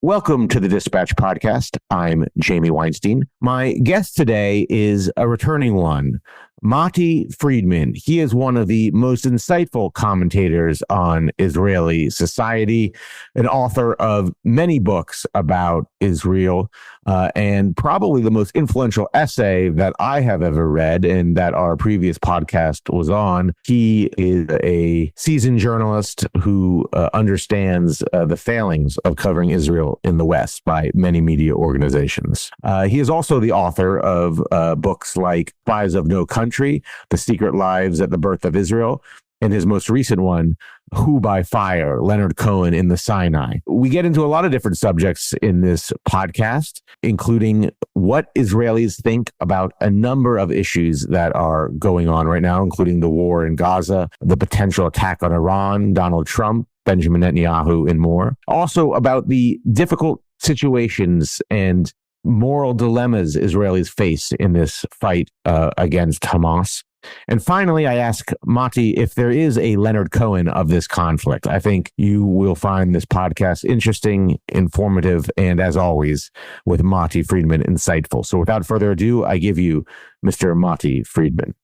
Welcome to the Dispatch Podcast. I'm Jamie Weinstein. My guest today is a returning one, Matti Friedman. He is one of the most insightful commentators on Israeli society, an author of many books about Israel, and probably the most influential essay that I have ever read and that our previous podcast was on. He is a seasoned journalist who understands the failings of covering Israel in the West by many media organizations. He is also the author of books like Spies of No Country, The Secret Lives at the Birth of Israel, and his most recent one, Who by Fire, Leonard Cohen in the Sinai. We get into a lot of different subjects in this podcast, including what Israelis think about a number of issues that are going on right now, including the war in Gaza, the potential attack on Iran, Donald Trump, Benjamin Netanyahu, and more. Also about the difficult situations and moral dilemmas Israelis face in this fight against Hamas. And finally, I ask Matti if there is a Leonard Cohen of this conflict. I think you will find this podcast interesting, informative, and as always, with Matti Friedman, insightful. So without further ado, I give you Mr. Matti Friedman.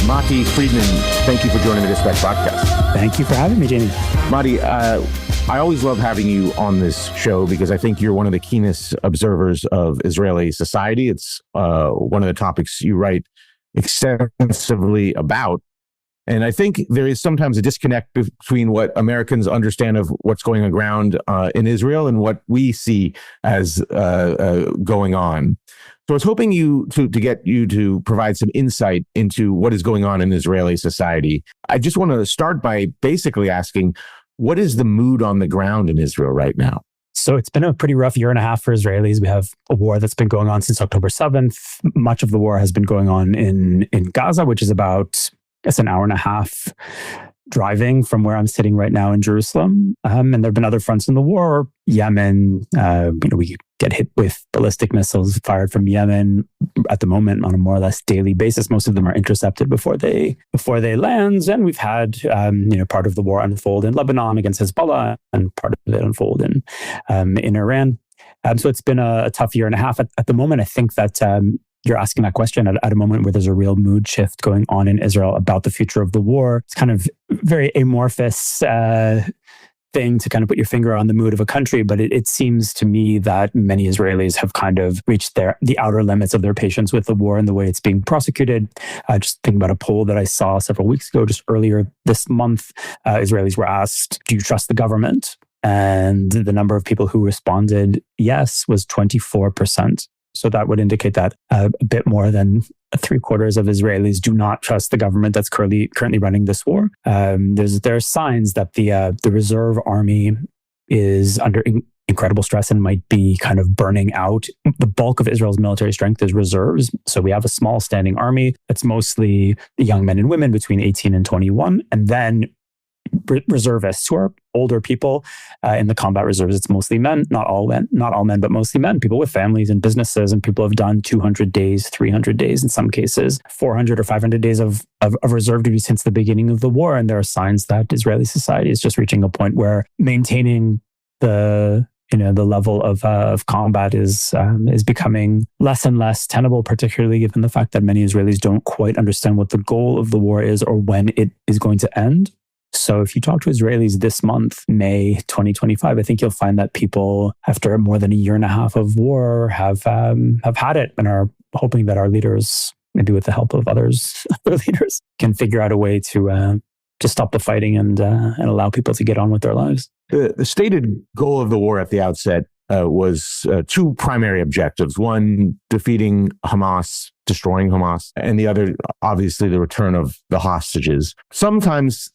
Matti Friedman, thank you for joining the Dispatch Podcast. Thank you for having me, Jamie. Matti, I always love having you on this show because I think you're one of the keenest observers of Israeli society. It's one of the topics you write extensively about. And I think there is sometimes a disconnect between what Americans understand of what's going on ground in Israel and what we see as going on. So I was hoping to get you to provide some insight into what is going on in Israeli society. I just want to start by basically asking, what is the mood on the ground in Israel right now? So it's been a pretty rough year and a half for Israelis. We have a war that's been going on since October 7th. Much of the war has been going on in Gaza, which is about, I guess, an hour and a half driving from where I'm sitting right now in Jerusalem. And there have been other fronts in the war. Yemen, we get hit with ballistic missiles fired from Yemen at the moment on a more or less daily basis. Most of them are intercepted before they land. And we've had part of the war unfold in Lebanon against Hezbollah, and part of it unfold in Iran. So it's been a tough year and a half. At the moment, I think that you're asking that question at a moment where there's a real mood shift going on in Israel about the future of the war. It's kind of very amorphous thing to kind of put your finger on the mood of a country, but it seems to me that many Israelis have kind of reached the outer limits of their patience with the war and the way it's being prosecuted. Just think about a poll that I saw several weeks ago, just earlier this month. Israelis were asked, do you trust the government? And the number of people who responded yes was 24%. So that would indicate that a bit more than 3/4 of Israelis do not trust the government that's currently running this war. There are signs that the reserve army is under incredible stress and might be kind of burning out. The bulk of Israel's military strength is reserves. So we have a small standing army that's mostly young men and women between 18 and 21, and then reservists who are older people in the combat reserves. It's mostly men, not all men, but mostly men, people with families and businesses, and people have done 200 days, 300 days, in some cases, 400 or 500 days of reserve duty since the beginning of the war. And there are signs that Israeli society is just reaching a point where maintaining the level of combat is becoming less and less tenable, particularly given the fact that many Israelis don't quite understand what the goal of the war is or when it is going to end. So if you talk to Israelis this month, May 2025, I think you'll find that people, after more than a year and a half of war, have had it and are hoping that our leaders, maybe with the help of other leaders, can figure out a way to stop the fighting and allow people to get on with their lives. The stated goal of the war at the outset was two primary objectives. One, defeating Hamas, destroying Hamas, and the other, obviously, the return of the hostages. Sometimes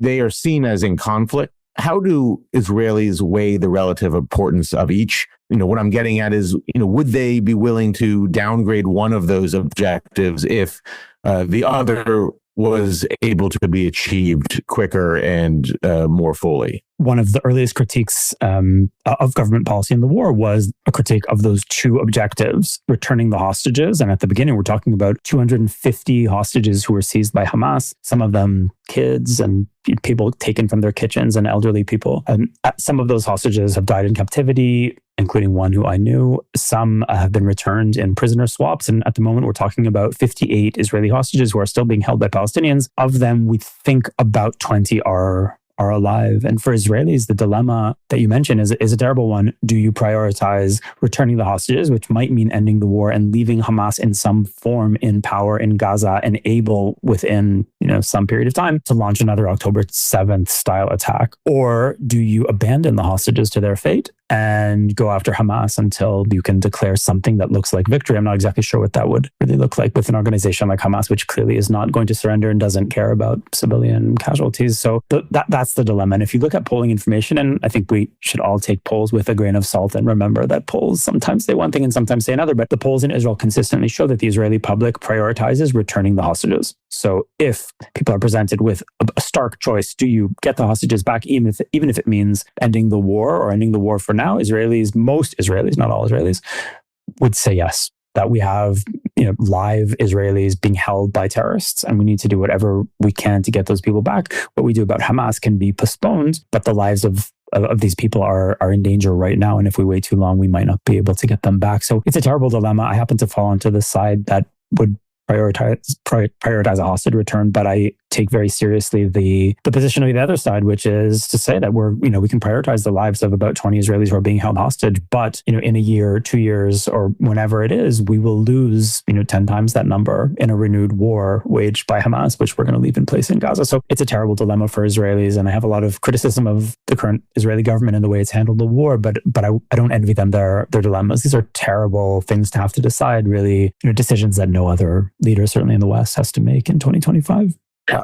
they are seen as in conflict. How do Israelis weigh the relative importance of each? What I'm getting at is, would they be willing to downgrade one of those objectives if the other was able to be achieved quicker and more fully? One of the earliest critiques of government policy in the war was a critique of those two objectives, returning the hostages. And at the beginning, we're talking about 250 hostages who were seized by Hamas, some of them kids and people taken from their kitchens and elderly people. And some of those hostages have died in captivity, including one who I knew. Some have been returned in prisoner swaps. And at the moment, we're talking about 58 Israeli hostages who are still being held by Palestinians. Of them, we think about 20 are alive. And for Israelis, the dilemma that you mentioned is a terrible one. Do you prioritize returning the hostages, which might mean ending the war and leaving Hamas in some form in power in Gaza and able within some period of time to launch another October 7th style attack? Or do you abandon the hostages to their fate and go after Hamas until you can declare something that looks like victory? I'm not exactly sure what that would really look like with an organization like Hamas, which clearly is not going to surrender and doesn't care about civilian casualties. So that's the dilemma. And if you look at polling information, and I think we should all take polls with a grain of salt and remember that polls sometimes say one thing and sometimes say another, but the polls in Israel consistently show that the Israeli public prioritizes returning the hostages. So if people are presented with a stark choice, do you get the hostages back, even if it means ending the war or ending the war for now? Most Israelis, not all Israelis, would say yes, that we have live Israelis being held by terrorists, and we need to do whatever we can to get those people back. What we do about Hamas can be postponed, but the lives of these people are in danger right now. And if we wait too long, we might not be able to get them back. So it's a terrible dilemma. I happen to fall onto the side that would prioritize a hostage return, but I take very seriously the position of the other side, which is to say that we can prioritize the lives of about 20 Israelis who are being held hostage, but in a year, 2 years, or whenever it is, we will lose 10 times that number in a renewed war waged by Hamas, which we're going to leave in place in Gaza. So it's a terrible dilemma for Israelis, and I have a lot of criticism of the current Israeli government and the way it's handled the war, but I don't envy them their dilemmas. These are terrible things to have to decide, really, decisions that no other leader, certainly in the West, has to make in 2025.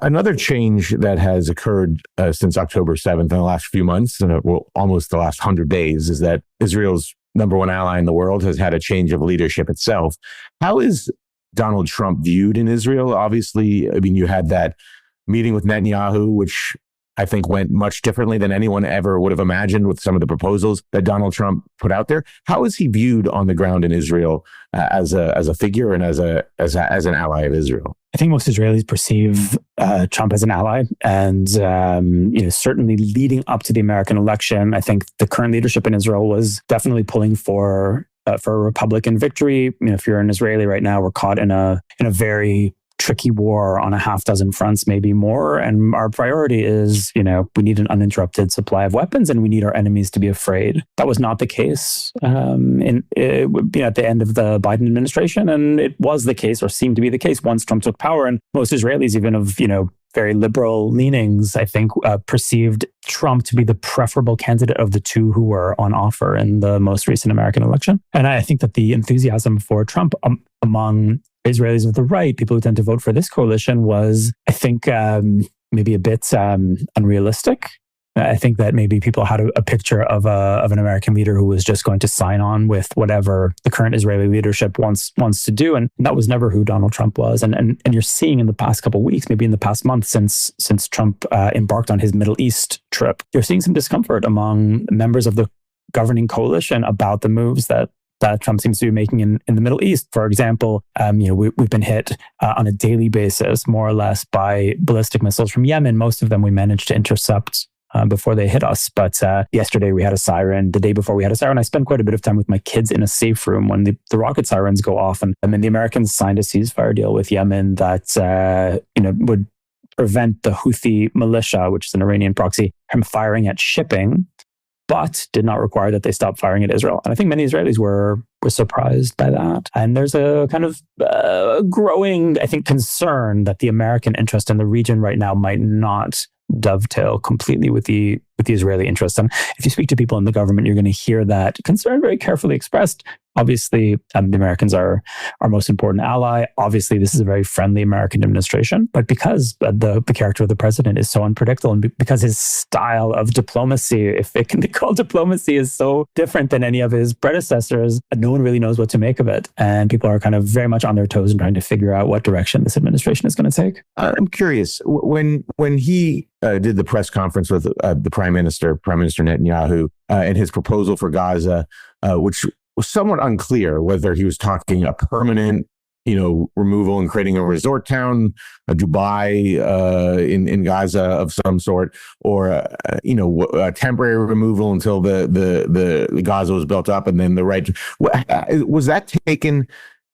Another change that has occurred since October 7th in the last few months, almost the last 100 days, is that Israel's number one ally in the world has had a change of leadership itself. How is Donald Trump viewed in Israel? Obviously, you had that meeting with Netanyahu, which I think went much differently than anyone ever would have imagined with some of the proposals that Donald Trump put out there. How is he viewed on the ground in Israel as a figure and as an ally of Israel? I think most Israelis perceive Trump as an ally, and certainly leading up to the American election, I think the current leadership in Israel was definitely pulling for a Republican victory. If you're an Israeli right now, we're caught in a very tricky war on a half dozen fronts, maybe more. And our priority is, we need an uninterrupted supply of weapons and we need our enemies to be afraid. That was not the case at the end of the Biden administration. And it was the case, or seemed to be the case, once Trump took power. And most Israelis, even of, very liberal leanings, I think, perceived Trump to be the preferable candidate of the two who were on offer in the most recent American election. And I think that the enthusiasm for Trump among Israelis of the right, people who tend to vote for this coalition, was, I think, maybe a bit unrealistic. I think that maybe people had a picture of an American leader who was just going to sign on with whatever the current Israeli leadership wants to do, and that was never who Donald Trump was. And you're seeing in the past couple of weeks, maybe in the past month since Trump embarked on his Middle East trip, you're seeing some discomfort among members of the governing coalition about the moves that Trump seems to be making in the Middle East. For example, we've been hit on a daily basis, more or less, by ballistic missiles from Yemen. Most of them we managed to intercept before they hit us. But yesterday we had a siren. The day before we had a siren. I spent quite a bit of time with my kids in a safe room when the rocket sirens go off. And the Americans signed a ceasefire deal with Yemen that would prevent the Houthi militia, which is an Iranian proxy, from firing at shipping, but did not require that they stop firing at Israel. And I think many Israelis were surprised by that. And there's a kind of growing, I think, concern that the American interest in the region right now might not dovetail completely with the the Israeli interests. And if you speak to people in the government, you're going to hear that concern very carefully expressed. Obviously, the Americans are our most important ally. Obviously, this is a very friendly American administration. But because the character of the president is so unpredictable, and because his style of diplomacy, if it can be called diplomacy, is so different than any of his predecessors, no one really knows what to make of it. And people are kind of very much on their toes and trying to figure out what direction this administration is going to take. I'm curious, when he did the press conference with the Prime Minister Netanyahu, and his proposal for Gaza, which was somewhat unclear whether he was talking a permanent, removal and creating a resort town, a Dubai in Gaza of some sort, or a temporary removal until the Gaza was built up, and then the right. Was that taken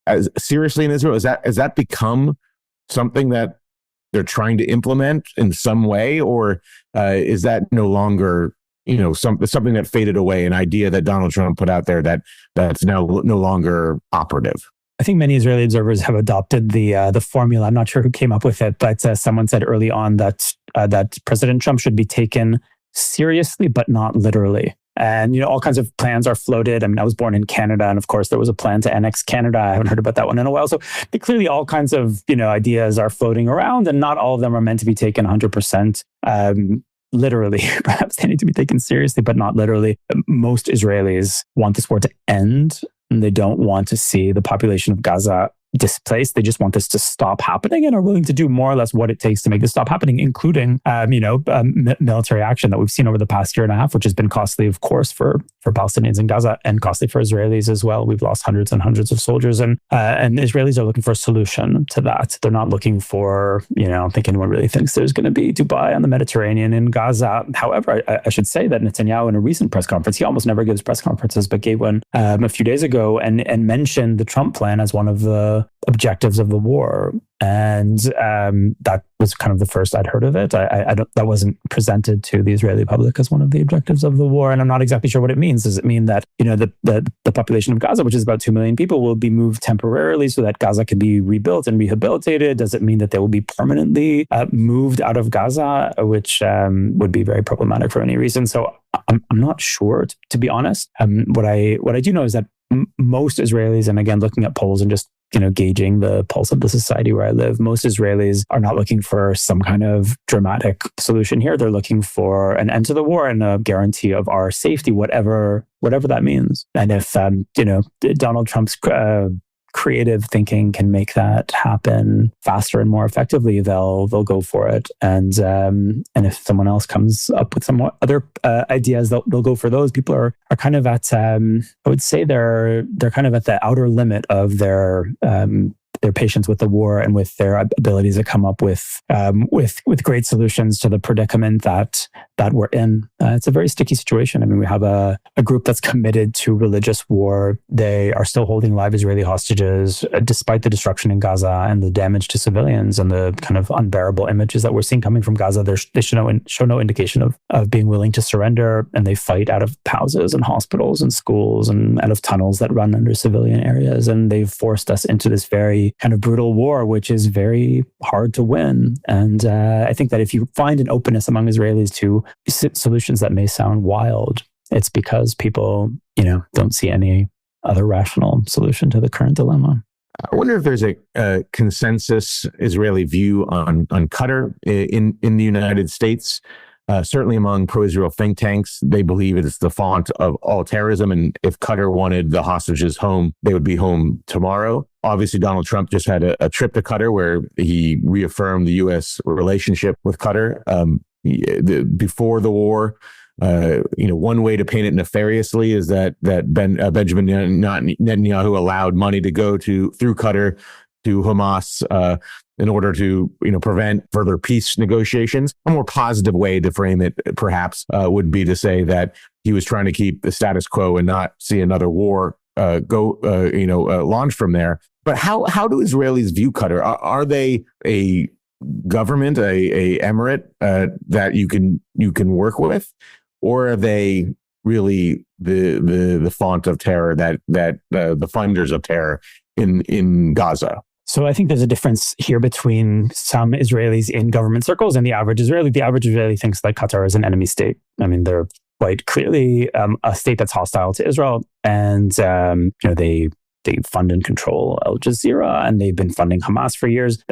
as seriously in Israel? Has that become something that they're trying to implement in some way, or is that no longer something that faded away, an idea that Donald Trump put out there that's now no longer operative? I think many Israeli observers have adopted the formula. I'm not sure who came up with it, but someone said early on that President Trump should be taken seriously, but not literally. And, all kinds of plans are floated. I mean, I was born in Canada, and of course, there was a plan to annex Canada. I haven't heard about that one in a while. So clearly all kinds of, ideas are floating around, and not all of them are meant to be taken 100% literally. Perhaps they need to be taken seriously, but not literally. Most Israelis want this war to end, and they don't want to see the population of Gaza displaced. They just want this to stop happening and are willing to do more or less what it takes to make this stop happening, including, military action that we've seen over the past year and a half, which has been costly, of course, for Palestinians in Gaza and costly for Israelis as well. We've lost hundreds and hundreds of soldiers, and Israelis are looking for a solution to that. They're not looking for, I don't think anyone really thinks there's going to be Dubai on the Mediterranean in Gaza. However, I should say that Netanyahu, in a recent press conference, he almost never gives press conferences, but gave one a few days ago and mentioned the Trump plan as one of the objectives of the war. And that was kind of the first I'd heard of it. That wasn't presented to the Israeli public as one of the objectives of the war, and I'm not exactly sure what it means. Does it mean that the population of Gaza, which is about 2 million people, will be moved temporarily so that Gaza can be rebuilt and rehabilitated? Does it mean that they will be permanently moved out of Gaza, which would be very problematic for any reason? So I'm not sure, to be honest. What I do know is that most Israelis, and again, looking at polls and just gauging the pulse of the society where I live, most Israelis are not looking for some kind of dramatic solution here. They're looking for an end to the war and a guarantee of our safety, whatever that means. And if Donald Trump's creative thinking can make that happen faster and more effectively, they'll go for it. And if someone else comes up with some other ideas, they'll go for those. People are kind of at I would say they're kind of at the outer limit of their patience with the war and with their abilities to come up with great solutions to the predicament that we're in. It's a very sticky situation. I mean, we have a group that's committed to religious war. They are still holding live Israeli hostages, despite the destruction in Gaza and the damage to civilians and the kind of unbearable images that we're seeing coming from Gaza. They show no indication of being willing to surrender, and they fight out of houses and hospitals and schools and out of tunnels that run under civilian areas. And they've forced us into this very kind of brutal war, which is very hard to win. And I think that if you find an openness among Israelis to solutions that may sound wild, it's because people, don't see any other rational solution to the current dilemma. I wonder if there's a consensus Israeli view on Qatar in the United States. Certainly among pro-Israel think tanks, they believe it's the font of all terrorism. And if Qatar wanted the hostages home, they would be home tomorrow. Obviously, Donald Trump just had a trip to Qatar where he reaffirmed the U.S. relationship with Qatar. Before the war, one way to paint it nefariously is that Benjamin Netanyahu allowed money to go through Qatar to Hamas in order to prevent further peace negotiations. A more positive way to frame it, perhaps, would be to say that he was trying to keep the status quo and not see another war launch from there. But how do Israelis view Qatar? Are they a government, a emirate that you can work with, or are they really the font of terror that the funders of terror in Gaza? So I think there's a difference here between some Israelis in government circles and the average Israeli. The average Israeli thinks that Qatar is an enemy state. I mean, they're quite clearly a state that's hostile to Israel, and they fund and control Al Jazeera, and they've been funding Hamas for years.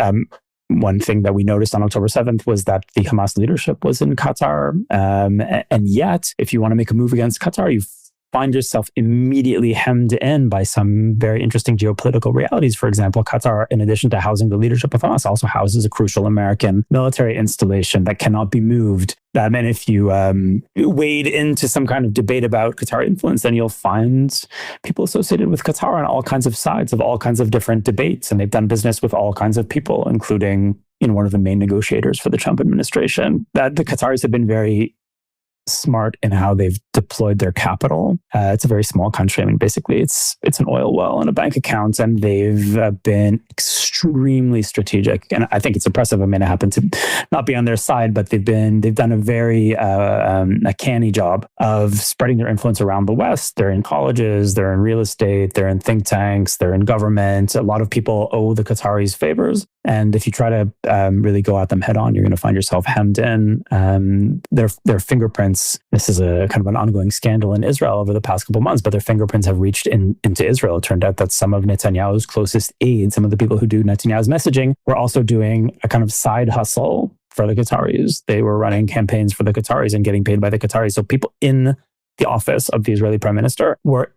One thing that we noticed on October 7th was that the Hamas leadership was in Qatar. And yet, if you want to make a move against Qatar, you find yourself immediately hemmed in by some very interesting geopolitical realities. For example, Qatar, in addition to housing the leadership of Hamas, also houses a crucial American military installation that cannot be moved. And if you wade into some kind of debate about Qatar influence, then you'll find people associated with Qatar on all kinds of sides of all kinds of different debates. And they've done business with all kinds of people, including one of the main negotiators for the Trump administration. That the Qataris have been very smart in how they've deployed their capital. It's a very small country. I mean, basically, it's an oil well and a bank account, and they've been extremely strategic. And I think it's impressive. I mean, I happen to not be on their side, but they've done a very a canny job of spreading their influence around the West. They're in colleges, they're in real estate, they're in think tanks, they're in government. A lot of people owe the Qataris favors. And if you try to really go at them head on, you're going to find yourself hemmed in. Their fingerprints, this is a kind of an ongoing scandal in Israel over the past couple of months, but their fingerprints have reached into Israel. It turned out that some of Netanyahu's closest aides, some of the people who do Netanyahu's messaging, were also doing a kind of side hustle for the Qataris. They were running campaigns for the Qataris and getting paid by the Qataris. So people in the office of the Israeli prime minister were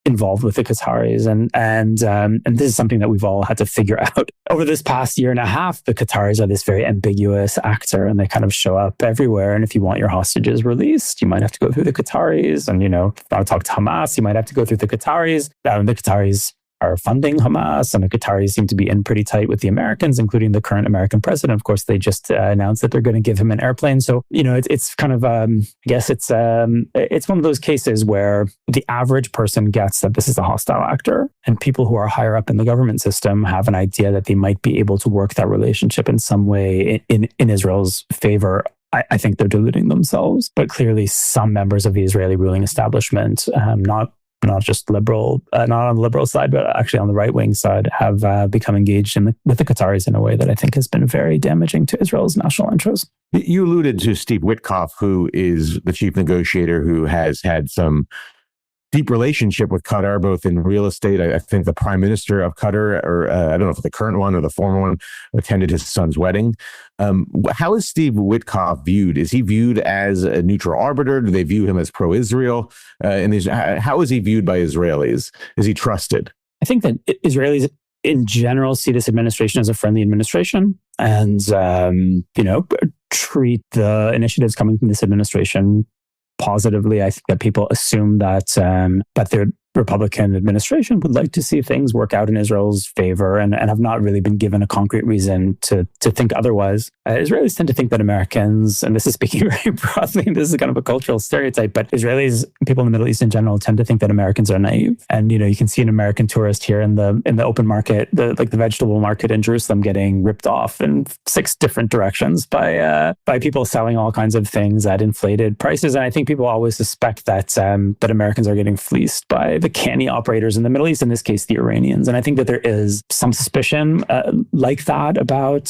involved with the Qataris. And this is something that we've all had to figure out. Over this past year and a half, the Qataris are this very ambiguous actor, and they kind of show up everywhere. And if you want your hostages released, you might have to go through the Qataris. And, if you want to talk to Hamas, you might have to go through the Qataris. The Qataris are funding Hamas, and the Qataris seem to be in pretty tight with the Americans, including the current American president. Of course, they just announced that they're going to give him an airplane. So, it's kind of, I guess it's one of those cases where the average person gets that this is a hostile actor, and people who are higher up in the government system have an idea that they might be able to work that relationship in some way in Israel's favor. I think they're deluding themselves, but clearly some members of the Israeli ruling establishment, not just liberal, not on the liberal side, but actually on the right-wing side, have become engaged with the Qataris in a way that I think has been very damaging to Israel's national interest. You alluded to Steve Witkoff, who is the chief negotiator, who has had some deep relationship with Qatar, both in real estate. I think the prime minister of Qatar, or I don't know if the current one or the former one, attended his son's wedding. How is Steve Witkoff viewed? Is he viewed as a neutral arbiter? Do they view him as pro-Israel? How is he viewed by Israelis? Is he trusted? I think that Israelis in general see this administration as a friendly administration, and treat the initiatives coming from this administration positively. I think that people assume that their Republican administration would like to see things work out in Israel's favor, and have not really been given a concrete reason to think otherwise. Israelis tend to think that Americans, and this is speaking very broadly, and this is kind of a cultural stereotype, but Israelis, people in the Middle East in general, tend to think that Americans are naive. And you can see an American tourist here in the open market, the vegetable market in Jerusalem, getting ripped off in 6 different directions by people selling all kinds of things at inflated prices. And I think people always suspect that Americans are getting fleeced by the canny operators in the Middle East, in this case, the Iranians. And I think that there is some suspicion like that about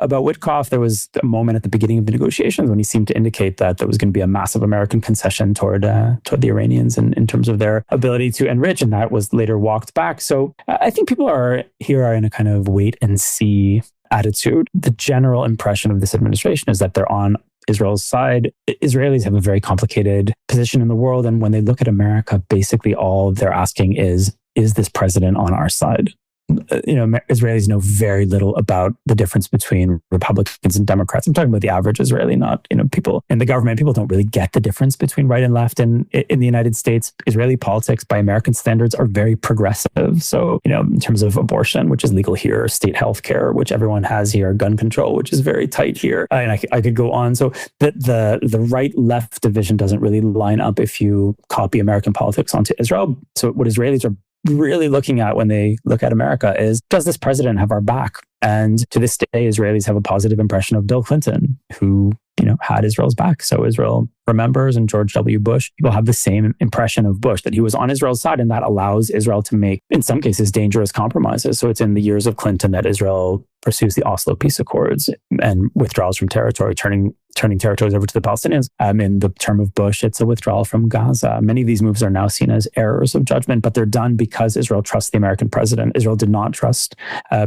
Witkoff. There was a moment at the beginning of the negotiations when he seemed to indicate that there was going to be a massive American concession toward the Iranians in terms of their ability to enrich, and that was later walked back. So I think people are in a kind of wait and see attitude. The general impression of this administration is that they're on Israel's side. Israelis have a very complicated position in the world. And when they look at America, basically all they're asking is this president on our side? Israelis know very little about the difference between Republicans and Democrats. I'm talking about the average Israeli, not, people in the government. People don't really get the difference between right and left. And in the United States, Israeli politics by American standards are very progressive. So, in terms of abortion, which is legal here, state health care, which everyone has here, gun control, which is very tight here. And I could go on. So the right-left division doesn't really line up if you copy American politics onto Israel. So what Israelis are really looking at when they look at America is, does this president have our back? And to this day, Israelis have a positive impression of Bill Clinton, who had Israel's back. So Israel remembers, and George W. Bush, people have the same impression of Bush, that he was on Israel's side, and that allows Israel to make, in some cases, dangerous compromises. So it's in the years of Clinton that Israel pursues the Oslo peace accords and withdrawals from territory, turning territories over to the Palestinians. In the term of Bush, it's a withdrawal from Gaza. Many of these moves are now seen as errors of judgment, but they're done because Israel trusts the American president. Israel did not trust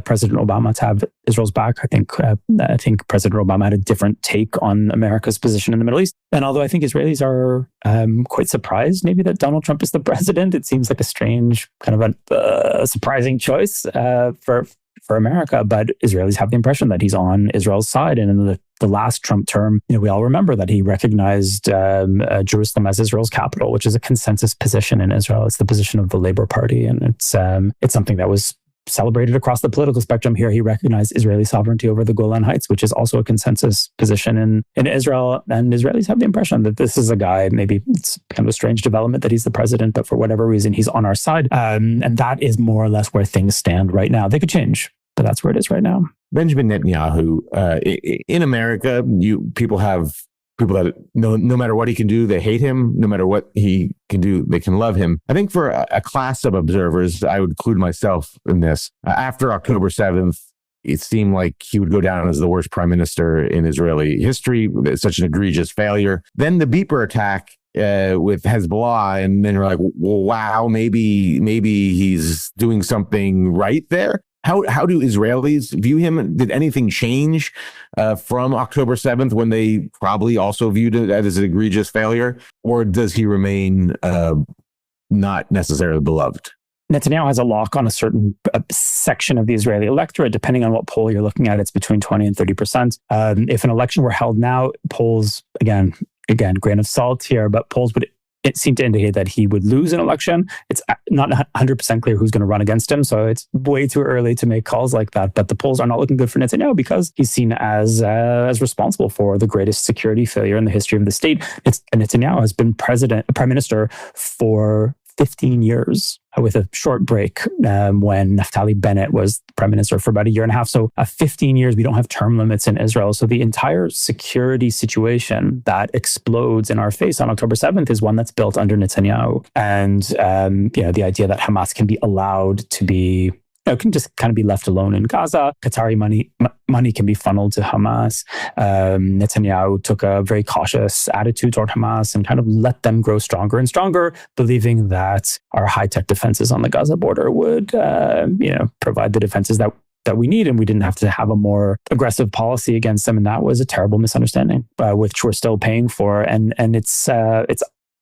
President Obama to have Israel's back. I think President Obama had a different take on America's position in the Middle East. And although I think Israelis are quite surprised maybe that Donald Trump is the president, it seems like a strange, kind of a surprising choice for America. But Israelis have the impression that he's on Israel's side. And in the last Trump term, we all remember that he recognized Jerusalem as Israel's capital, which is a consensus position in Israel. It's the position of the Labour Party, and it's something that was celebrated across the political spectrum. Here, he recognized Israeli sovereignty over the Golan Heights, which is also a consensus position in Israel. And Israelis have the impression that this is a guy, maybe it's kind of a strange development that he's the president, but for whatever reason, he's on our side. And that is more or less where things stand right now. They could change, but that's where it is right now. Benjamin Netanyahu, in America, people that no matter what he can do, they hate him. No matter what he can do, they can love him. I think for a class of observers, I would include myself in this. After October 7th, it seemed like he would go down as the worst prime minister in Israeli history. It's such an egregious failure. Then the beeper attack with Hezbollah, and then you're like, well, wow, maybe he's doing something right there. How do Israelis view him? Did anything change from October 7th when they probably also viewed it as an egregious failure? Or does he remain not necessarily beloved? Netanyahu has a lock on a certain section of the Israeli electorate. Depending on what poll you're looking at, it's between 20 and 30%. If an election were held now, polls, again, grain of salt here, but polls would seem to indicate that he would lose an election. It's not 100% clear who's going to run against him, so it's way too early to make calls like that. But the polls are not looking good for Netanyahu because he's seen as responsible for the greatest security failure in the history of the state. Netanyahu has been prime minister for 15 years, with a short break when Naftali Bennett was prime minister for about a year and a half. So 15 years, we don't have term limits in Israel. So the entire security situation that explodes in our face on October 7th is one that's built under Netanyahu. And the idea that Hamas can be allowed to be can just kind of be left alone in Gaza. Qatari money can be funneled to Hamas. Netanyahu took a very cautious attitude toward Hamas and kind of let them grow stronger and stronger, believing that our high-tech defenses on the Gaza border would, provide the defenses that we need, and we didn't have to have a more aggressive policy against them. And that was a terrible misunderstanding, which we're still paying for. And it's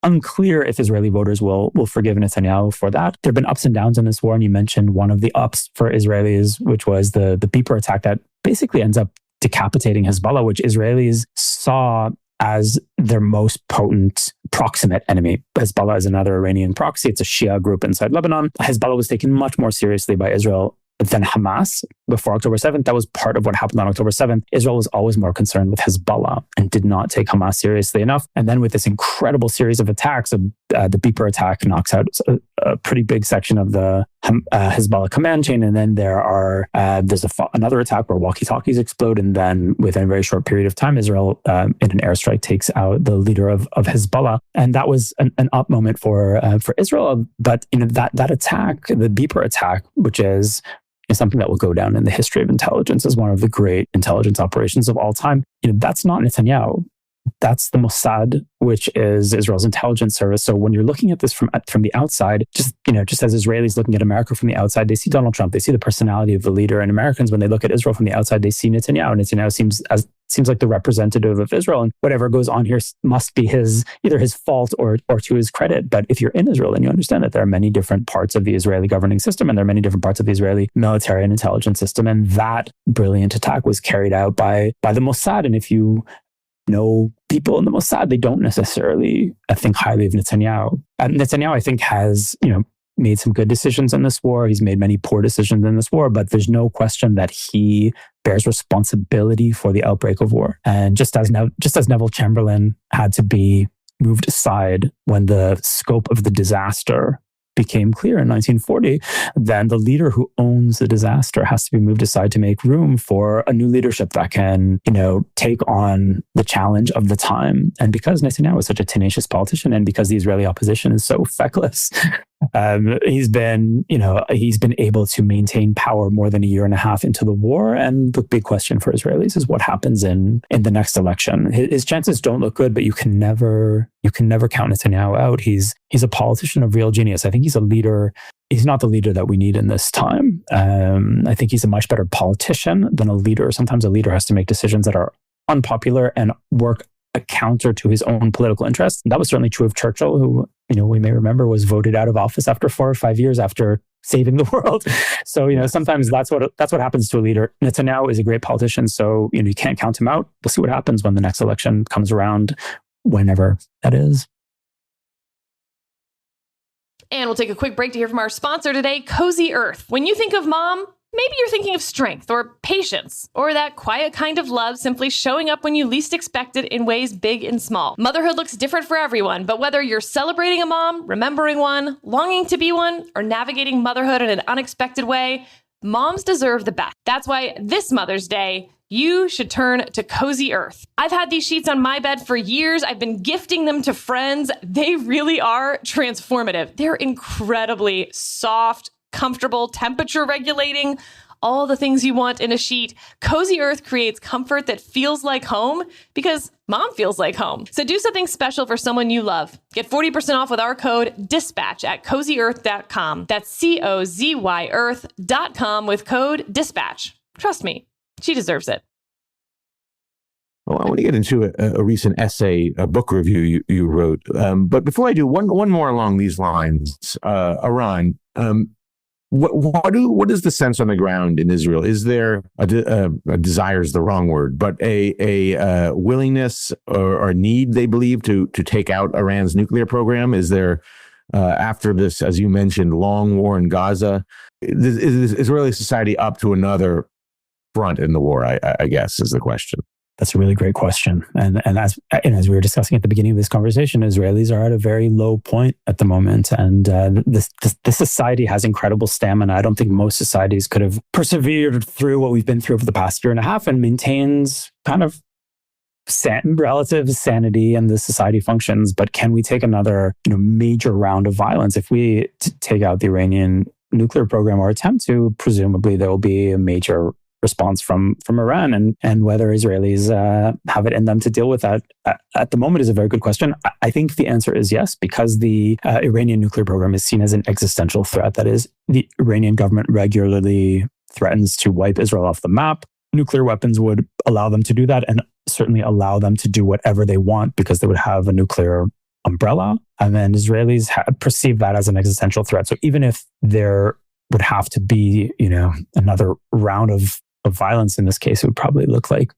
unclear if Israeli voters will forgive Netanyahu for that. There have been ups and downs in this war, and you mentioned one of the ups for Israelis, which was the beeper attack that basically ends up decapitating Hezbollah, which Israelis saw as their most potent proximate enemy. Hezbollah is another Iranian proxy. It's a Shia group inside Lebanon. Hezbollah was taken much more seriously by Israel than Hamas before October 7th. That was part of what happened on October 7th. Israel was always more concerned with Hezbollah and did not take Hamas seriously enough. And then with this incredible series of attacks, the beeper attack knocks out a pretty big section of the Hezbollah command chain. And then there's another attack where walkie-talkies explode. And then within a very short period of time, Israel, in an airstrike, takes out the leader of Hezbollah. And that was an up moment for Israel. But that attack, the beeper attack, which is something that will go down in the history of intelligence as one of the great intelligence operations of all time. That's not Netanyahu. That's the Mossad, which is Israel's intelligence service. So when you're looking at this from the outside, just as Israelis looking at America from the outside, they see Donald Trump, they see the personality of the leader. And Americans, when they look at Israel from the outside, they see Netanyahu. Netanyahu seems like the representative of Israel, and whatever goes on here must be either his fault or to his credit. But if you're in Israel, then you understand that there are many different parts of the Israeli governing system, and there are many different parts of the Israeli military and intelligence system. And that brilliant attack was carried out by the Mossad. And if you know people in the Mossad, they don't necessarily think highly of Netanyahu. Netanyahu, I think, has made some good decisions in this war. He's made many poor decisions in this war, but there's no question that he bears responsibility for the outbreak of war. And just as Neville Chamberlain had to be moved aside when the scope of the disaster became clear in 1940, then the leader who owns the disaster has to be moved aside to make room for a new leadership that can, take on the challenge of the time. And because Netanyahu is such a tenacious politician, and because the Israeli opposition is so feckless, he's been able to maintain power more than a year and a half into the war. And the big question for Israelis is what happens in the next election. His chances don't look good, but you can never count Netanyahu out. He's a politician of real genius. I think he's a leader. He's not the leader that we need in this time. I think he's a much better politician than a leader. Sometimes a leader has to make decisions that are unpopular and work a counter to his own political interests. That was certainly true of Churchill, who, we may remember was voted out of office after 4 or 5 years after saving the world. So, sometimes that's what happens to a leader. Netanyahu is a great politician, so, you can't count him out. We'll see what happens when the next election comes around, whenever that is. And we'll take a quick break to hear from our sponsor today, Cozy Earth. When you think of mom, maybe you're thinking of strength or patience or that quiet kind of love simply showing up when you least expect it in ways big and small. Motherhood looks different for everyone, but whether you're celebrating a mom, remembering one, longing to be one, or navigating motherhood in an unexpected way, moms deserve the best. That's why this Mother's Day, you should turn to Cozy Earth. I've had these sheets on my bed for years. I've been gifting them to friends. They really are transformative. They're incredibly soft, comfortable, temperature regulating, all the things you want in a sheet. Cozy Earth creates comfort that feels like home because mom feels like home. So do something special for someone you love. Get 40% off with our code DISPATCH at CozyEarth.com. That's COZY Earth.com with code DISPATCH. Trust me, she deserves it. Well, I want to get into a recent essay, a book review you wrote. But before I do, one more along these lines. Iran, what is the sense on the ground in Israel? Is there a desire is the wrong word, but a willingness or need, they believe, to take out Iran's nuclear program? Is there, after this, as you mentioned, long war in Gaza, is Israeli society up to another front in the war, I guess, is the question. That's a really great question. And as we were discussing at the beginning of this conversation, Israelis are at a very low point at the moment. And this society has incredible stamina. I don't think most societies could have persevered through what we've been through over the past year and a half, and maintains kind of relative sanity, and the society functions. But can we take another major round of violence? If we take out the Iranian nuclear program or attempt to, presumably there will be a major response from Iran, and whether Israelis have it in them to deal with that at the moment is a very good question. I think the answer is yes, because the Iranian nuclear program is seen as an existential threat. That is, the Iranian government regularly threatens to wipe Israel off the map. Nuclear weapons would allow them to do that, and certainly allow them to do whatever they want because they would have a nuclear umbrella. And then Israelis perceive that as an existential threat. So even if there would have to be, another round of violence in this case, it would probably look like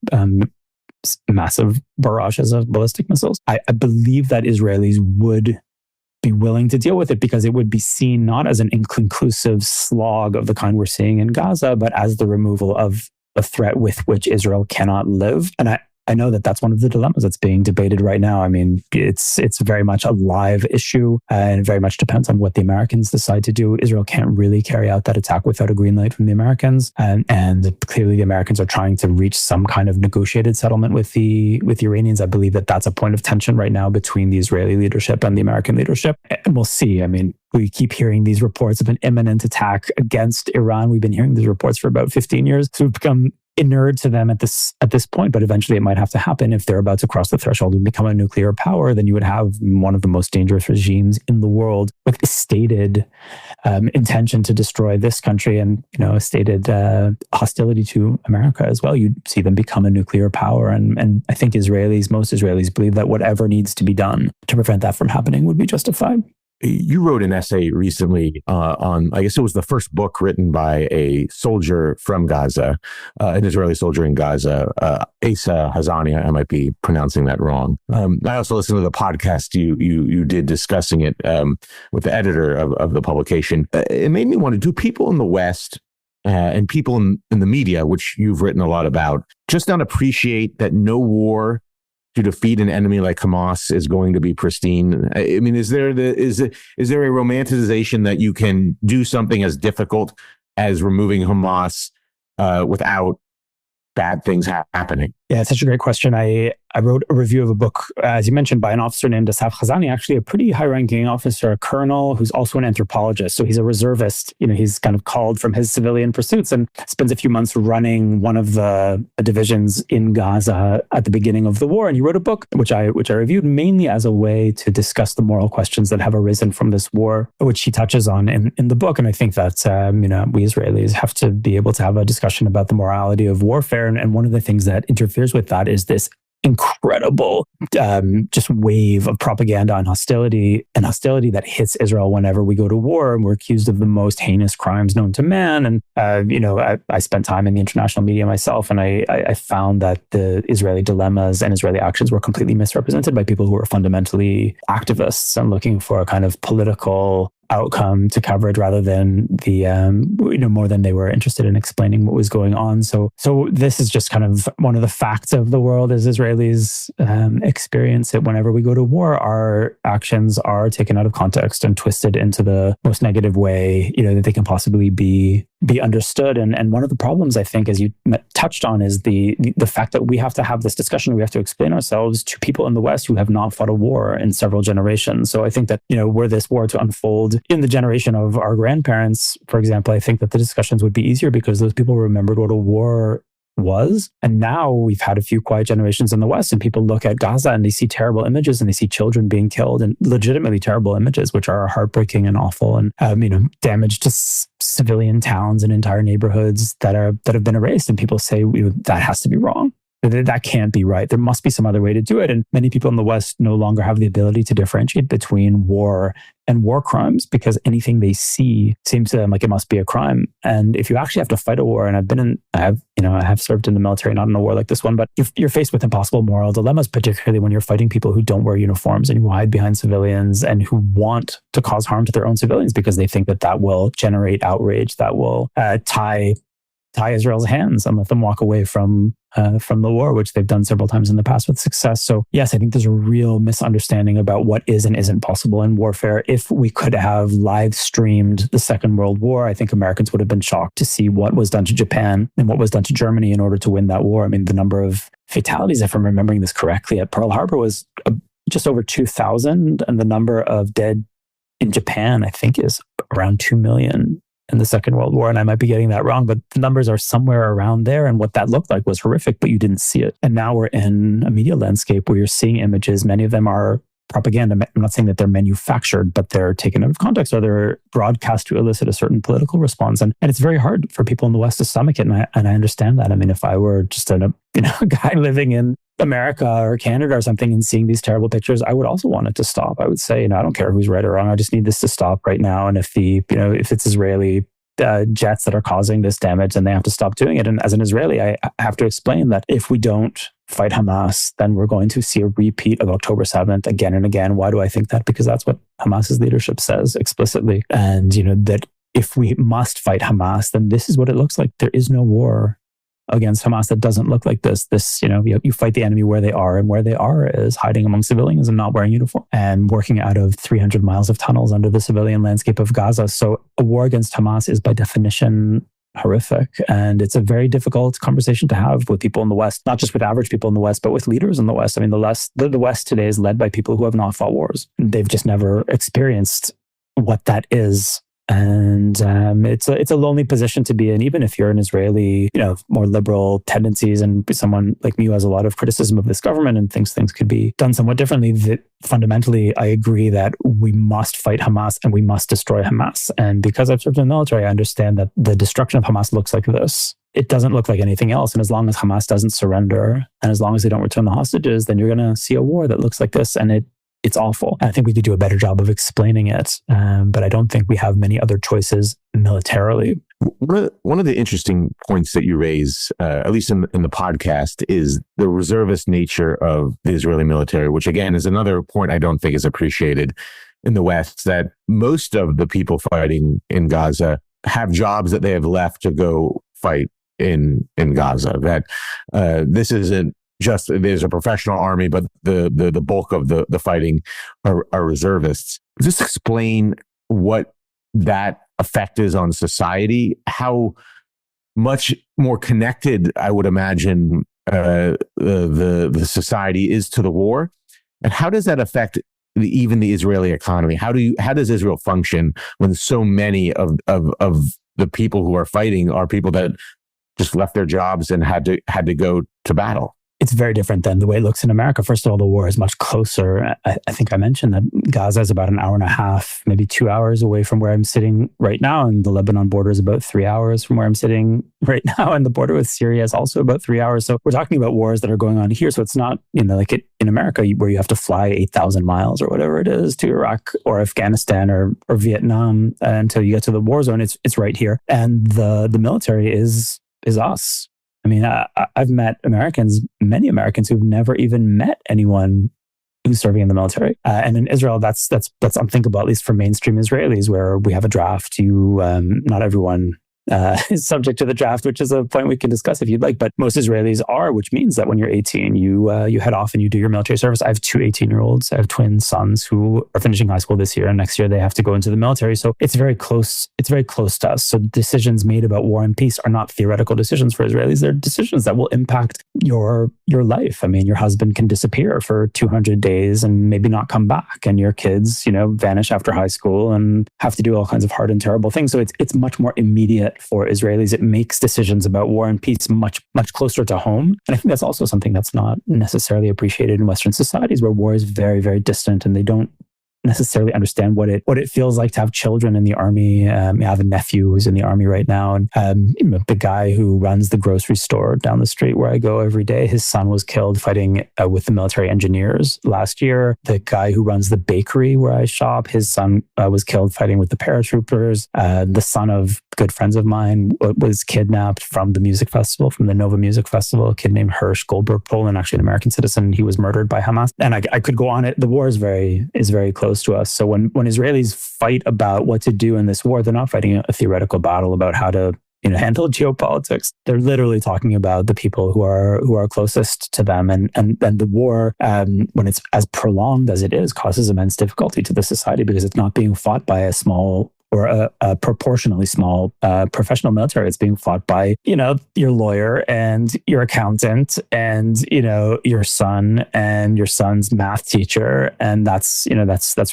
massive barrages of ballistic missiles. I believe that Israelis would be willing to deal with it because it would be seen not as an inconclusive slog of the kind we're seeing in Gaza, but as the removal of a threat with which Israel cannot live. And I know that that's one of the dilemmas that's being debated right now. I mean, it's very much a live issue, and it very much depends on what the Americans decide to do. Israel can't really carry out that attack without a green light from the Americans, and clearly the Americans are trying to reach some kind of negotiated settlement with the Iranians. I believe that that's a point of tension right now between the Israeli leadership and the American leadership, and we'll see. I mean, we keep hearing these reports of an imminent attack against Iran. We've been hearing these reports for about 15 years, so we've become inured to them at this point, but eventually it might have to happen. If they're about to cross the threshold and become a nuclear power, then you would have one of the most dangerous regimes in the world with a stated intention to destroy this country, and a stated hostility to America as well. You'd see them become a nuclear power, and I think most Israelis believe that whatever needs to be done to prevent that from happening would be justified. You wrote an essay recently on, I guess it was the first book written by a soldier from Gaza, an Israeli soldier in Gaza, Asa Hazani. I might be pronouncing that wrong. I also listened to the podcast you did discussing it with the editor of the publication. It made me wonder, do people in the West and people in the media, which you've written a lot about, just not appreciate that no war to defeat an enemy like Hamas is going to be pristine? I mean, is there a romanticization that you can do something as difficult as removing Hamas without bad things happening? Yeah, it's such a great question. I wrote a review of a book, as you mentioned, by an officer named Asaf Khazani, actually a pretty high-ranking officer, a colonel who's also an anthropologist. So he's a reservist. He's kind of called from his civilian pursuits and spends a few months running one of the divisions in Gaza at the beginning of the war. And he wrote a book, which I reviewed mainly as a way to discuss the moral questions that have arisen from this war, which he touches on in the book. And I think that, we Israelis have to be able to have a discussion about the morality of warfare. And one of the things that interferes with that is this incredible just wave of propaganda and hostility that hits Israel whenever we go to war, and we're accused of the most heinous crimes known to man. And I spent time in the international media myself, and I found that the Israeli dilemmas and Israeli actions were completely misrepresented by people who were fundamentally activists and looking for a kind of political outcome to coverage rather than the more than they were interested in explaining what was going on. So this is just kind of one of the facts of the world as Israelis experience it. Whenever we go to war, our actions are taken out of context and twisted into the most negative way that they can possibly be understood. And one of the problems, I think, as you touched on, is the fact that we have to have this discussion. We have to explain ourselves to people in the West who have not fought a war in several generations. So I think that, were this war to unfold in the generation of our grandparents, for example, I think that the discussions would be easier because those people remembered what a war was. And now we've had a few quiet generations in the West, and people look at Gaza and they see terrible images and they see children being killed, and legitimately terrible images, which are heartbreaking and awful, and damage to civilian towns and entire neighborhoods that have been erased. And people say that has to be wrong. That can't be right. There must be some other way to do it. And many people in the West no longer have the ability to differentiate between war and war crimes, because anything they see seems to them like it must be a crime. And if you actually have to fight a war, and I have served in the military, not in a war like this one, but you're faced with impossible moral dilemmas, particularly when you're fighting people who don't wear uniforms and who hide behind civilians and who want to cause harm to their own civilians because they think that will generate outrage, that will tie Israel's hands and let them walk away from the war, which they've done several times in the past with success. So yes, I think there's a real misunderstanding about what is and isn't possible in warfare. If we could have live streamed the Second World War, I think Americans would have been shocked to see what was done to Japan and what was done to Germany in order to win that war. I mean, the number of fatalities, if I'm remembering this correctly, at Pearl Harbor was just over 2,000, and the number of dead in Japan, I think, is around 2 million. In the Second World War, and I might be getting that wrong, but the numbers are somewhere around there, and what that looked like was horrific, but you didn't see it. And now we're in a media landscape where you're seeing images, many of them are propaganda. I'm not saying that they're manufactured, but they're taken out of context or they're broadcast to elicit a certain political response. And it's very hard for people in the West to stomach it, and I understand that. I mean, if I were just a guy living in America or Canada or something and seeing these terrible pictures, I would also want it to stop. I would say, I don't care who's right or wrong. I just need this to stop right now. And if if it's Israeli jets that are causing this damage, then they have to stop doing it. And as an Israeli, I have to explain that if we don't fight Hamas, then we're going to see a repeat of October 7th again and again. Why do I think that? Because that's what Hamas's leadership says explicitly. And, that if we must fight Hamas, then this is what it looks like. There is no war against Hamas that doesn't look like this. You fight the enemy where they are, and where they are is hiding among civilians and not wearing uniform and working out of 300 miles of tunnels under the civilian landscape of Gaza. So a war against Hamas is by definition horrific. And it's a very difficult conversation to have with people in the West, not just with average people in the West, but with leaders in the West. I mean, the West today is led by people who have not fought wars. They've just never experienced what that is. And it's a lonely position to be in, even if you're an Israeli, more liberal tendencies, and someone like me who has a lot of criticism of this government and thinks things could be done somewhat differently. That fundamentally, I agree that we must fight Hamas and we must destroy Hamas. And because I've served in the military, I understand that the destruction of Hamas looks like this. It doesn't look like anything else. And as long as Hamas doesn't surrender, and as long as they don't return the hostages, then you're going to see a war that looks like this. And it's awful. I think we could do a better job of explaining it, but I don't think we have many other choices militarily. One of the interesting points that you raise, at least in the podcast, is the reservist nature of the Israeli military, which again is another point I don't think is appreciated in the West, that most of the people fighting in Gaza have jobs that they have left to go fight in Gaza. That this isn't there's a professional army, but the bulk of the fighting are reservists. Just explain what that effect is on society, how much more connected I would imagine the society is to the war, and how does that affect even the Israeli economy? How does Israel function when so many of the people who are fighting are people that just left their jobs and had to go to battle? It's very different than the way it looks in America. First of all, the war is much closer. I think I mentioned that Gaza is about an hour and a half, maybe 2 hours away from where I'm sitting right now. And the Lebanon border is about 3 hours from where I'm sitting right now. And the border with Syria is also about 3 hours. So we're talking about wars that are going on here. So it's not, like in America where you have to fly 8,000 miles or whatever it is to Iraq or Afghanistan or Vietnam until you get to the war zone. It's right here. And the military is us. I mean, I've met many Americans who've never even met anyone who's serving in the military. And in Israel, that's unthinkable, at least for mainstream Israelis, where we have a draft. Not everyone is subject to the draft, which is a point we can discuss if you'd like. But most Israelis are, which means that when you're 18, you head off and you do your military service. I have 2 18-year-olds. I have twin sons who are finishing high school this year, and next year they have to go into the military. So it's very close. It's very close to us. So decisions made about war and peace are not theoretical decisions for Israelis. They're decisions that will impact your life. I mean, your husband can disappear for 200 days and maybe not come back, and your kids, vanish after high school and have to do all kinds of hard and terrible things. So it's much more immediate for Israelis. It makes decisions about war and peace much, much closer to home. And I think that's also something that's not necessarily appreciated in Western societies, where war is very, very distant and they don't necessarily understand what it feels like to have children in the army. I have a nephew who's in the army right now, and the guy who runs the grocery store down the street where I go every day, his son was killed fighting with the military engineers last year. The guy who runs the bakery where I shop, his son was killed fighting with the paratroopers. The son of good friends of mine was kidnapped from the music festival, from the Nova Music Festival. A kid named Hirsch Goldberg Poland, actually an American citizen. He was murdered by Hamas. And I could go on it. The war is very close to us. So when Israelis fight about what to do in this war, they're not fighting a theoretical battle about how to handle geopolitics. They're literally talking about the people who are closest to them, and the war, when it's as prolonged as it is, causes immense difficulty to the society because it's not being fought by a small or a proportionally small professional military. It's being fought by, your lawyer and your accountant and, your son and your son's math teacher. And that's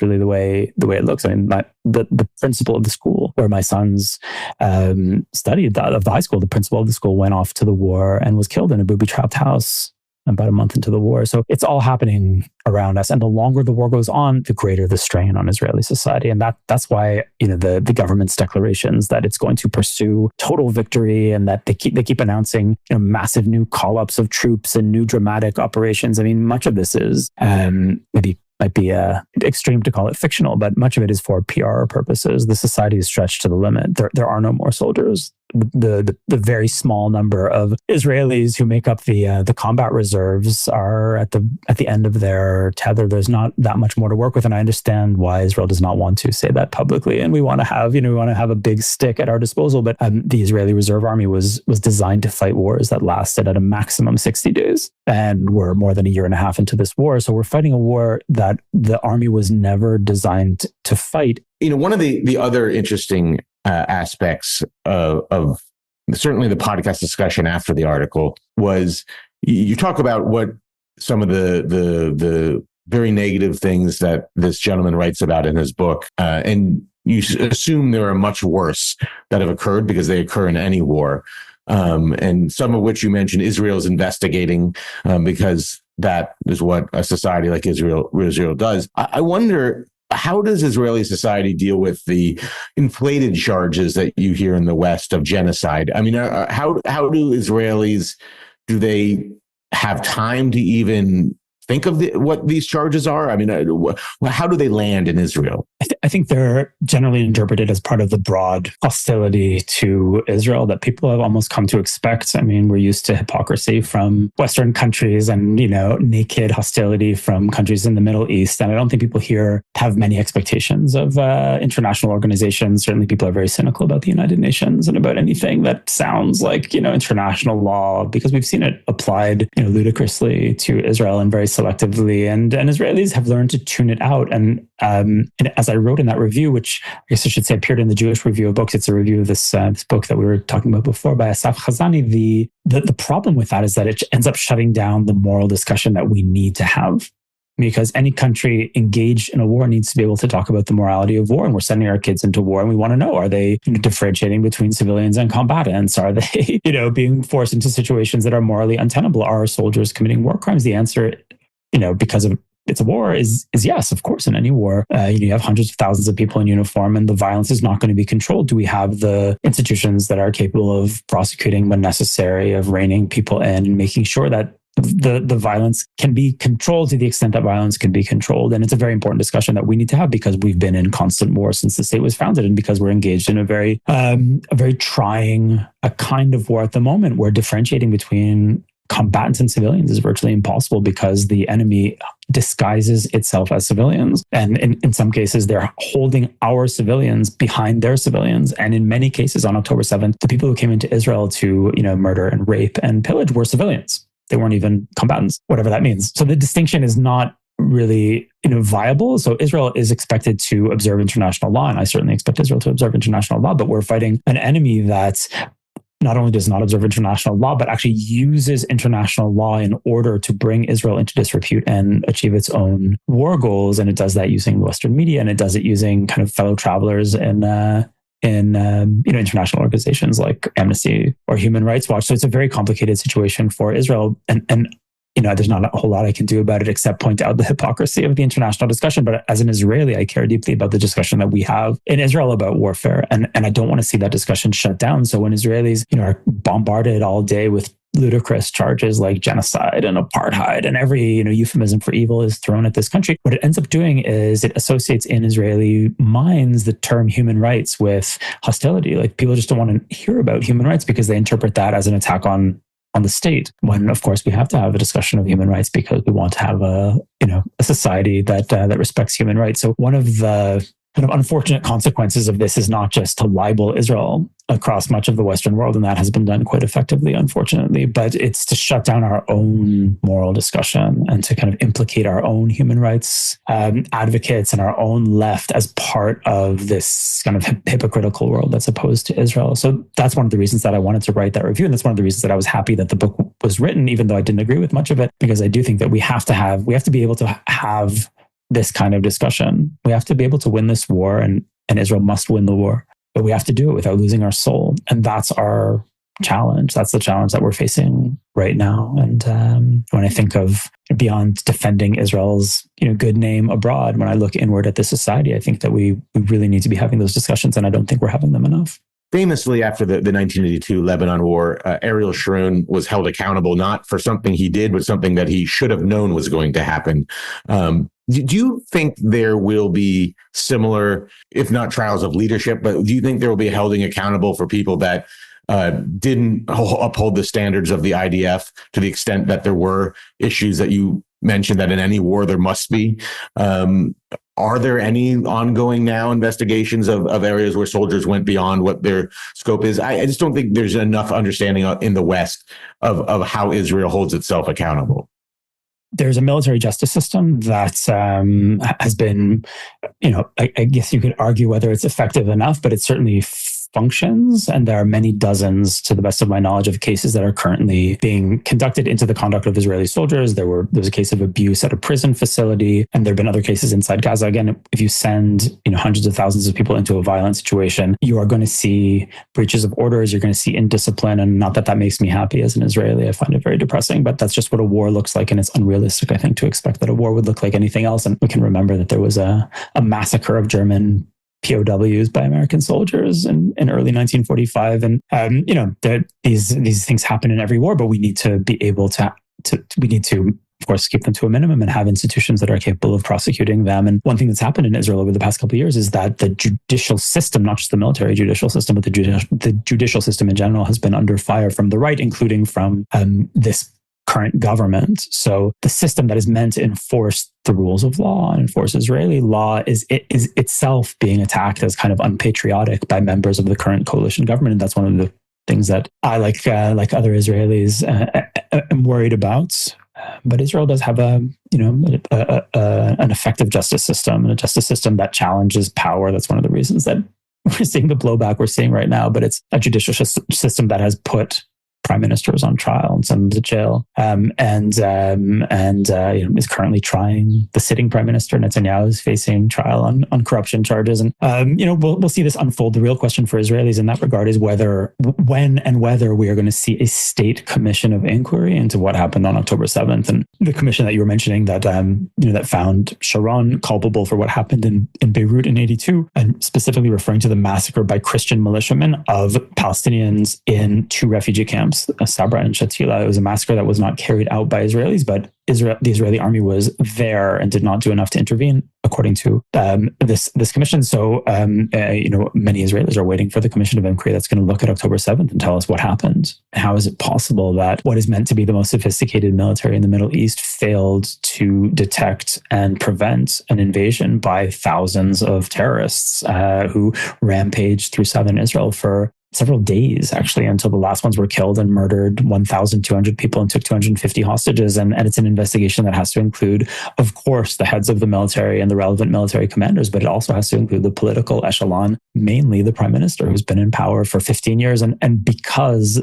really the way it looks. I mean, the principal of the school where my sons studied, of the high school, the principal of the school went off to the war and was killed in a booby-trapped house about a month into the war. So it's all happening around us. And the longer the war goes on, the greater the strain on Israeli society. And that's why, the government's declarations that it's going to pursue total victory and that they keep announcing, massive new call-ups of troops and new dramatic operations. I mean, much of this is might be extreme to call it fictional, but much of it is for PR purposes. The society is stretched to the limit. There are no more soldiers. The very small number of Israelis who make up the combat reserves are at the end of their tether. There's not that much more to work with, and I understand why Israel does not want to say that publicly. And we want to have a big stick at our disposal. But the Israeli Reserve Army was designed to fight wars that lasted at a maximum 60 days, and we're more than a year and a half into this war. So we're fighting a war that the army was never designed to fight. One of the other interesting aspects of certainly the podcast discussion after the article was you talk about what some of the very negative things that this gentleman writes about in his book, and you assume there are much worse that have occurred because they occur in any war, and some of which you mentioned Israel's investigating because that is what a society like Israel does. I wonder, how does Israeli society deal with the inflated charges that you hear in the West of genocide? I mean, how do Israelis, do they have time to even think of what these charges are? I mean, how do they land in Israel? I think they're generally interpreted as part of the broad hostility to Israel that people have almost come to expect. I mean, we're used to hypocrisy from Western countries and, naked hostility from countries in the Middle East. And I don't think people here have many expectations of international organizations. Certainly people are very cynical about the United Nations and about anything that sounds like, international law, because we've seen it applied, ludicrously to Israel and very selectively. And Israelis have learned to tune it out. And as I wrote in that review, which I guess I should say appeared in the Jewish Review of Books, it's a review of this book that we were talking about before by Asaf Khazani. The problem with that is that it ends up shutting down the moral discussion that we need to have. Because any country engaged in a war needs to be able to talk about the morality of war. And we're sending our kids into war and we want to know, are they differentiating between civilians and combatants? Are they, being forced into situations that are morally untenable? Are our soldiers committing war crimes? The answer, because of it's a war is yes, of course. In any war, you have hundreds of thousands of people in uniform and the violence is not going to be controlled. Do we have the institutions that are capable of prosecuting when necessary, of reining people in and making sure that the violence can be controlled to the extent that violence can be controlled? And it's a very important discussion that we need to have because we've been in constant war since the state was founded and because we're engaged in a very trying kind of war at the moment where differentiating between combatants and civilians is virtually impossible because the enemy disguises itself as civilians. And in some cases, they're holding our civilians behind their civilians. And in many cases on October 7th, the people who came into Israel to, murder and rape and pillage were civilians. They weren't even combatants, whatever that means. So the distinction is not really viable. So Israel is expected to observe international law, and I certainly expect Israel to observe international law, but we're fighting an enemy that not only does not observe international law, but actually uses international law in order to bring Israel into disrepute and achieve its own war goals. And it does that using Western media, and it does it using kind of fellow travelers in international organizations like Amnesty or Human Rights Watch. So it's a very complicated situation for Israel. And there's not a whole lot I can do about it except point out the hypocrisy of the international discussion. But as an Israeli, I care deeply about the discussion that we have in Israel about warfare. And I don't want to see that discussion shut down. So when Israelis, are bombarded all day with ludicrous charges like genocide and apartheid and every euphemism for evil is thrown at this country, what it ends up doing is it associates in Israeli minds the term human rights with hostility. Like people just don't want to hear about human rights because they interpret that as an attack on the state, when of course we have to have a discussion of human rights because we want to have a society that respects human rights. So one of the kind of unfortunate consequences of this is not just to libel Israel across much of the Western world, and that has been done quite effectively, unfortunately, but it's to shut down our own moral discussion and to kind of implicate our own human rights advocates and our own left as part of this kind of hypocritical world that's opposed to Israel. So that's one of the reasons that I wanted to write that review, and that's one of the reasons that I was happy that the book was written, even though I didn't agree with much of it, because I do think that we have to be able to have this kind of discussion. We have to be able to win this war, and Israel must win the war, but we have to do it without losing our soul. And that's our challenge. That's the challenge that we're facing right now. And when I think of beyond defending Israel's good name abroad, when I look inward at this society, I think that we really need to be having those discussions, and I don't think we're having them enough. Famously, after the 1982 Lebanon War, Ariel Sharon was held accountable not for something he did, but something that he should have known was going to happen. Do you think there will be similar, if not trials of leadership, but do you think there will be holding accountable for people that didn't uphold the standards of the IDF to the extent that there were issues that you mentioned that in any war there must be? Are there any ongoing now investigations of areas where soldiers went beyond what their scope is? I just don't think there's enough understanding in the West of how Israel holds itself accountable. There's a military justice system that has been, I guess you could argue whether it's effective enough, but it certainly functions. And there are many dozens, to the best of my knowledge, of cases that are currently being conducted into the conduct of Israeli soldiers. There was a case of abuse at a prison facility, and there have been other cases inside Gaza. Again, if you send hundreds of thousands of people into a violent situation, you are going to see breaches of orders. You're going to see indiscipline, and not that makes me happy as an Israeli. I find it very depressing, but that's just what a war looks like, and it's unrealistic, I think, to expect that a war would look like anything else. And we can remember that there was a massacre of German POWs by American soldiers in early 1945. And, these things happen in every war, but we need to be able to we need to of course, keep them to a minimum and have institutions that are capable of prosecuting them. And one thing that's happened in Israel over the past couple of years is that the judicial system, not just the military judicial system, but the judicial system in general, has been under fire from the right, including from this current government. So the system that is meant to enforce the rules of law and enforce Israeli law is itself being attacked as kind of unpatriotic by members of the current coalition government. And that's one of the things that I, like other Israelis, am worried about. But Israel does have an effective justice system, and a justice system that challenges power. That's one of the reasons that we're seeing the blowback we're seeing right now. But it's a judicial system that has put prime ministers on trial and sent them to jail, and is currently trying. The sitting prime minister Netanyahu is facing trial on corruption charges, and we'll see this unfold. The real question for Israelis in that regard is whether we are going to see a state commission of inquiry into what happened on October 7th, and the commission that you were mentioning that that found Sharon culpable for what happened in Beirut in '82, and specifically referring to the massacre by Christian militiamen of Palestinians in 2 refugee camps, Sabra and Shatila. It was a massacre that was not carried out by Israelis, but the Israeli army was there and did not do enough to intervene, according to this commission. So, many Israelis are waiting for the commission of inquiry that's going to look at October 7th and tell us what happened. How is it possible that what is meant to be the most sophisticated military in the Middle East failed to detect and prevent an invasion by thousands of terrorists who rampaged through southern Israel for several days, actually, until the last ones were killed and murdered 1,200 people and took 250 hostages. And it's an investigation that has to include, of course, the heads of the military and the relevant military commanders, but it also has to include the political echelon, mainly the prime minister, who's been in power for 15 years. And because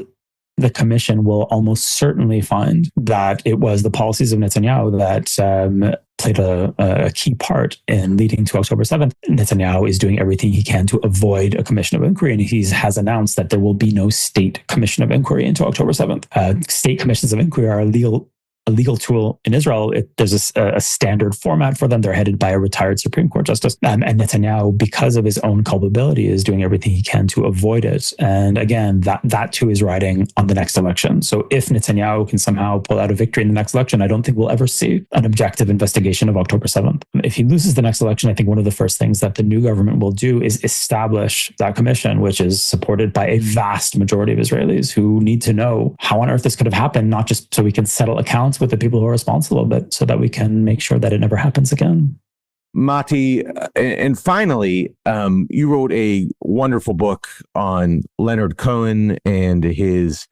the commission will almost certainly find that it was the policies of Netanyahu that played a key part in leading to October 7th. Netanyahu is doing everything he can to avoid a commission of inquiry, and he has announced that there will be no state commission of inquiry into October 7th. State commissions of inquiry are a legal tool in Israel. There's a standard format for them. They're headed by a retired Supreme Court justice. And Netanyahu, because of his own culpability, is doing everything he can to avoid it. And again, that too is riding on the next election. So if Netanyahu can somehow pull out a victory in the next election, I don't think we'll ever see an objective investigation of October 7th. If he loses the next election, I think one of the first things that the new government will do is establish that commission, which is supported by a vast majority of Israelis who need to know how on earth this could have happened, not just so we can settle accounts with the people who are responsible, but so that we can make sure that it never happens again. Matti, and finally, you wrote a wonderful book on Leonard Cohen and his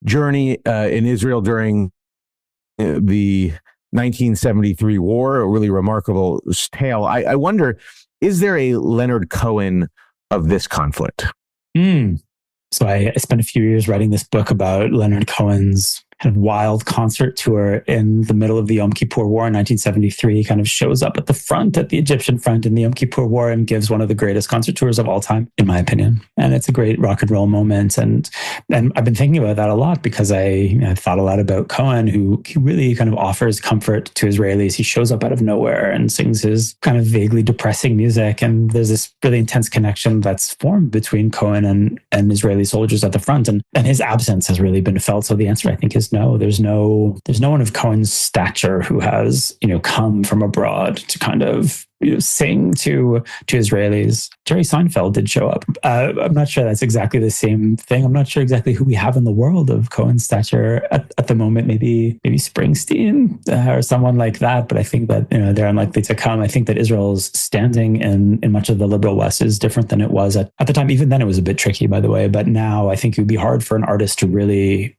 journey in Israel during the 1973 war, a really remarkable tale. I wonder, is there a Leonard Cohen of this conflict? So I spent a few years writing this book about Leonard Cohen's kind of wild concert tour in the middle of the Yom Kippur War in 1973. He kind of shows up at the front, at the Egyptian front in the Yom Kippur War, and gives one of the greatest concert tours of all time, in my opinion. And it's a great rock and roll moment. And I've been thinking about that a lot because I thought a lot about Cohen, who he really kind of offers comfort to Israelis. He shows up out of nowhere and sings his kind of vaguely depressing music. And there's this really intense connection that's formed between Cohen and Israeli soldiers at the front. And his absence has really been felt. So the answer, I think, is no. There's no one of Cohen's stature who has, come from abroad to kind of sing to Israelis. Jerry Seinfeld did show up. I'm not sure that's exactly the same thing. I'm not sure exactly who we have in the world of Cohen's stature at the moment. Maybe Springsteen or someone like that. But I think that they're unlikely to come. I think that Israel's standing in much of the liberal West is different than it was at the time. Even then, it was a bit tricky, by the way. But now I think it would be hard for an artist to really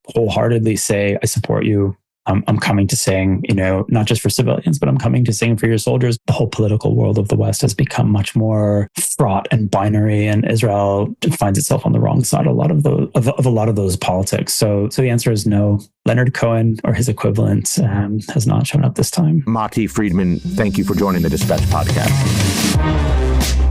wholeheartedly say, I support you. I'm coming to sing, not just for civilians, but I'm coming to sing for your soldiers. The whole political world of the West has become much more fraught and binary, and Israel finds itself on the wrong side of a lot of those politics. So the answer is no. Leonard Cohen or his equivalent has not shown up this time. Matti Friedman, thank you for joining the Dispatch podcast.